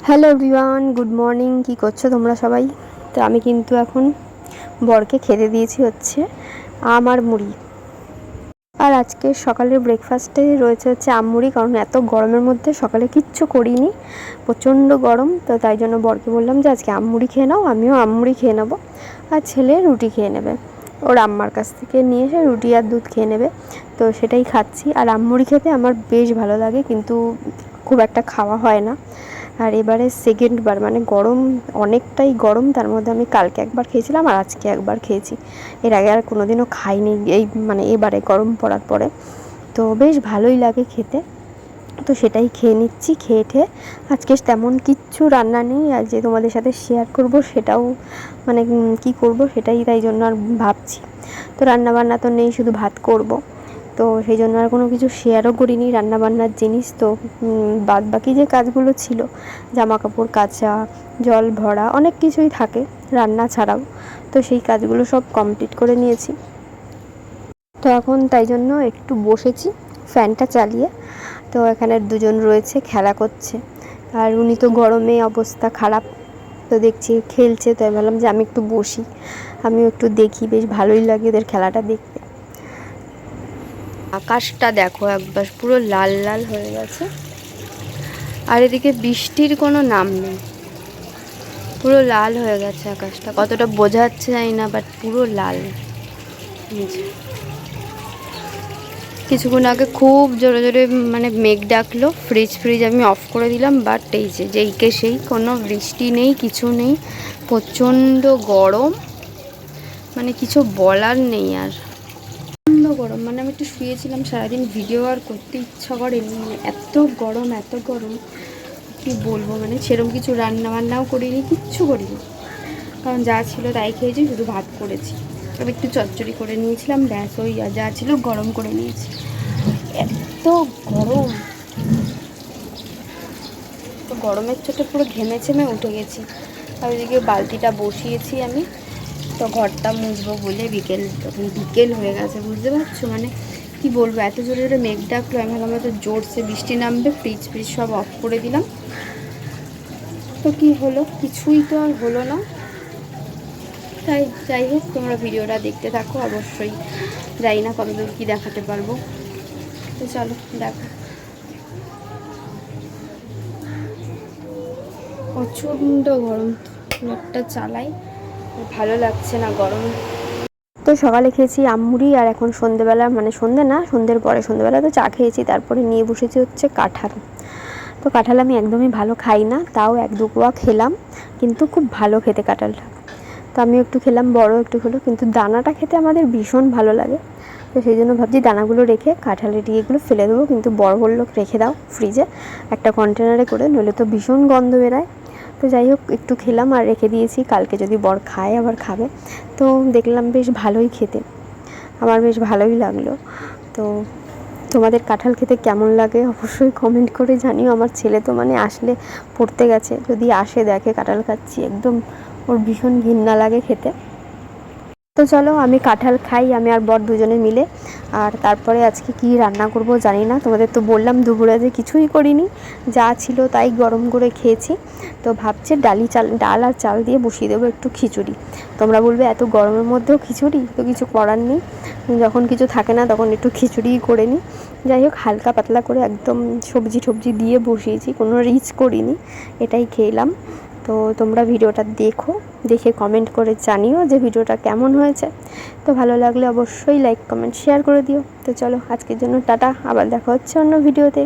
Hello everyone, good morning. কী করছো তোমরা সবাই? তো আমি কিন্তু এখন বরকে খেতে দিয়েছি হচ্ছে আম আর মুড়ি। আর আজকে সকালের ব্রেকফাস্টে রয়েছে হচ্ছে আম মুড়ি, কারণ এত গরমের মধ্যে সকালে কিচ্ছু করিনি, প্রচণ্ড গরম। তো তাই জন্য বরকে বললাম যে আজকে আম মুড়ি খেয়ে নাও, আমিও আম মুড়ি খেয়ে নেবো, আর ছেলে রুটি খেয়ে নেবে। ওর আম্মার কাছ থেকে নিয়ে এসে রুটি আর দুধ খেয়ে নেবে, তো সেটাই খাচ্ছি। আর আম মুড়ি খেতে আমার বেশ ভালো লাগে, কিন্তু খুব একটা খাওয়া হয় না। আর এবারে সেকেন্ড বার, মানে গরম অনেকটাই গরম, তার মধ্যে আমি কালকে একবার খেয়েছিলাম আর আজকে একবার খেয়েছি। এর আগে আর কোনোদিনও খাইনি, এই মানে এবারে গরম পড়ার পরে। তো বেশ ভালোই লাগে খেতে, তো সেটাই খেয়ে নিচ্ছি। খেয়ে ঠেয়ে আজকে তেমন কিচ্ছু রান্না নেই, আর যে তোমাদের সাথে শেয়ার করব সেটাও মানে কি করব সেটাই, তাই জন্য আর ভাবছি। তো রান্নাবান্না তো নেই, শুধু ভাত করব, তো সেই জন্য আর কোনো কিছু শেয়ারও করিনি রান্নাবান্নার জিনিস। তো বাদ বাকি যে কাজগুলো ছিল, জামা কাপড় কাচা, জল ভরা, অনেক কিছুই থাকে রান্না ছাড়াও, তো সেই কাজগুলো সব কমপ্লিট করে নিয়েছি। তো এখন তাই জন্য একটু বসেছি ফ্যানটা চালিয়ে। তো এখানে দুজন রয়েছে, খেলা করছে, আর উনি তো গরমে অবস্থা খারাপ, তো দেখছি খেলছে। তো আমি ভাবলাম যে আমি একটু বসি, আমিও একটু দেখি, বেশ ভালোই লাগে ওদের খেলাটা দেখতে। আকাশটা দেখো একবার, পুরো লাল লাল হয়ে গেছে, আর এদিকে বৃষ্টির কোনো নাম নেই, পুরো লাল হয়ে গেছে আকাশটা। কতটা বোঝা যাচ্ছে জানি না, বাট পুরো লাল। কিছুক্ষণ আগে খুব জোরে জোরে মানে মেঘ ডাকলো, ফ্রিজ আমি অফ করে দিলাম, বাট এই যে যেইকে সেই, কোনো বৃষ্টি নেই, কিছু নেই, প্রচণ্ড গরম, মানে কিছু বলার নেই। আর প্রচণ্ড গরম, মানে আমি একটু শুয়েছিলাম, সারাদিন ভিডিও আর করতে ইচ্ছা করেনি, মানে এত গরম এত গরম, কি বলবো। মানে সেরকম কিছু রান্না বান্নাও করিনি, কিচ্ছু করিনি, কারণ যা ছিল তাই খেয়েছি, শুধু ভাত করেছি, তবে একটু চচ্চড়ি করে নিয়েছিলাম, ব্যাস, ওই যা ছিল গরম করে নিয়েছি। এত গরম, তো গরমের চোটে পুরো ঘেমে ছেমে উঠে গেছি। আর ওইদিকে বালতিটা বসিয়েছি আমি, তো ঘরটা মুছবো বলে বিকেল হয়ে গেছে, বুঝতে পারছো। মানে কি বলবো, এত জোরে জোরে মেঘ ডাকলো, আমি ভাবলাম হয়তো জোরসে বৃষ্টি নামবে, ফ্রিজ সব অফ করে দিলাম। তো কি হলো, কিছুই তো আর হলো না। তাই যাই হোক, তোমরা ভিডিওটা দেখতে থাকো অবশ্যই, জানি না কতদূর কী দেখাতে পারবো, তো চলো দেখো। প্রচণ্ড গরম, নেটটা চালাই, ভালো লাগছে না গরম। তো সকালে খেয়েছি আম মুড়ি, আর এখন সন্ধেবেলা, মানে সন্ধে না, সন্ধ্যের পরে, সন্ধেবেলা তো চা খেয়েছি, তারপরে নিয়ে বসেছি হচ্ছে কাঁঠাল। তো কাঁঠাল আমি একদমই ভালো খাই না, তাও এক দু কোয়া খেলাম, কিন্তু খুব ভালো খেতে কাঁঠালটা। তো আমিও একটু খেলাম, বড় একটু হলো, কিন্তু দানাটা খেতে আমাদের ভীষণ ভালো লাগে। তো সেই জন্য ভাবছি দানাগুলো রেখে কাঁঠালের ইয়েগুলো ফেলে দেবো, কিন্তু বড় বললো রেখে দাও ফ্রিজে একটা কন্টেনারে করে, নইলে তো ভীষণ গন্ধ বেরায়। তো যাই হোক, একটু খেলাম আর রেখে দিয়েছি, কালকে যদি বর খায় আবার খাবে। তো দেখলাম বেশ ভালোই খেতে, আমার বেশ ভালোই লাগলো। তো তোমাদের কাঁঠাল খেতে কেমন লাগে অবশ্যই কমেন্ট করে জানিও। আমার ছেলে তো মানে আসলে পড়তে গেছে, যদি আসে দেখে কাঁঠাল খাচ্ছি, একদম ওর ভীষণ ঘৃণা লাগে খেতে। তো চলো আমি কাঁঠাল খাই, আমি আর বর দুজনে মিলে। আর তারপরে আজকে কি রান্না করব জানি না, তোমাদের তো বললাম দুপুরে যে কিছুই করিনি, যা ছিল তাই গরম করে খেয়েছি। তো ভাবছি ডাল আর চাল দিয়ে বসিয়ে দেবো একটু খিচুড়ি। তোমরা বলবে এত গরমের মধ্যেও খিচুড়ি, তো কিছু করার নেই, যখন কিছু থাকে না তখন একটু খিচুড়িই করে নিই। যাই হোক, হালকা পাতলা করে একদম সবজি দিয়ে বসিয়েছি, কোনো রিচ করিনি, এটাই খেলাম। তো তোমরা ভিডিওটা দেখে কমেন্ট করে জানিও যে ভিডিওটা কেমন হয়েছে। তো ভালো লাগলে অবশ্যই লাইক কমেন্ট শেয়ার করে দিও। তো চলো আজকের জন্য টাটা, আবার দেখা হচ্ছে অন্য ভিডিওতে।